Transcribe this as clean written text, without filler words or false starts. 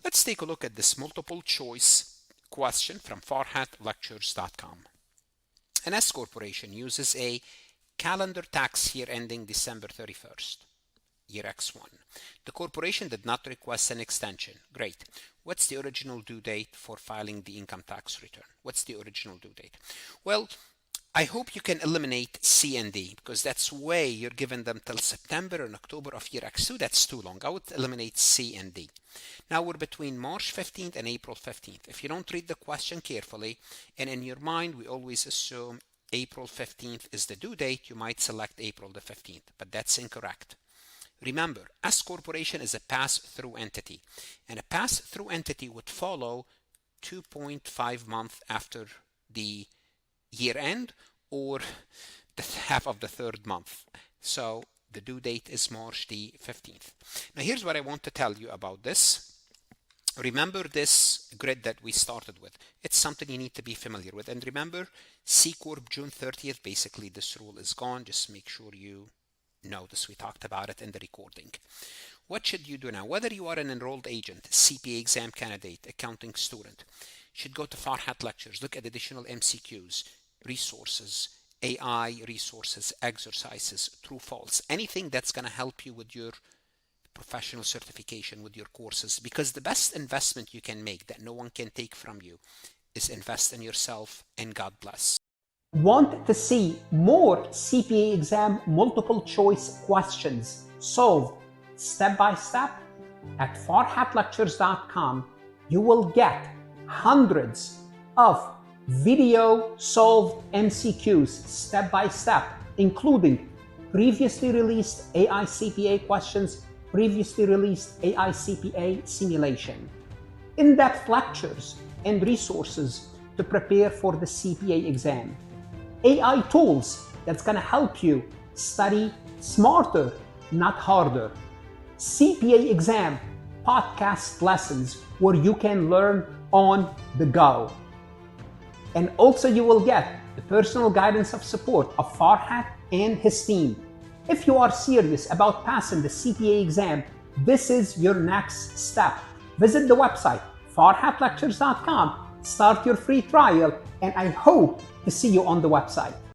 Let's take a look at this multiple choice question from farhatlectures.com. An S corporation uses a calendar tax year ending December 31st, year X1. The corporation did not request an extension. Great. What's the original due date for filing the income tax return? What's the original due date? Well, I hope you can eliminate C and D, because that's way you're giving them till September and October of year X2. That's too long. I would eliminate C and D. Now we're between March 15th and April 15th. If you don't read the question carefully, and in your mind we always assume April 15th is the due date, you might select April the 15th, but that's incorrect. Remember, S corporation is a pass-through entity, and a pass-through entity would follow 2.5 months after the year end, or the half of the third month. So the due date is March the 15th. Now here's what I want to tell you about this. Remember this grid that we started with. It's something you need to be familiar with. And remember, C Corp June 30th, basically this rule is gone. Just make sure you know this. We talked about it in the recording. What should you do now? Whether you are an enrolled agent, CPA exam candidate, accounting student, should go to Farhat Lectures, look at additional MCQs, resources, AI resources, exercises, true, false, anything that's going to help you with your professional certification, with your courses, because the best investment you can make that no one can take from you is invest in yourself, and God bless. Want to see more CPA exam multiple choice questions solved step by step? At farhatlectures.com, you will get hundreds of video solved MCQs step by step, including previously released AI CPA questions, previously released AI CPA simulation, in-depth lectures and resources to prepare for the CPA exam, AI tools that's going to help you study smarter, not harder, CPA exam podcast lessons where you can learn on the go. And also you will get the personal guidance of support of Farhat and his team. If you are serious about passing the CPA exam, this is your next step. Visit the website farhatlectures.com, start your free trial, and I hope to see you on the website.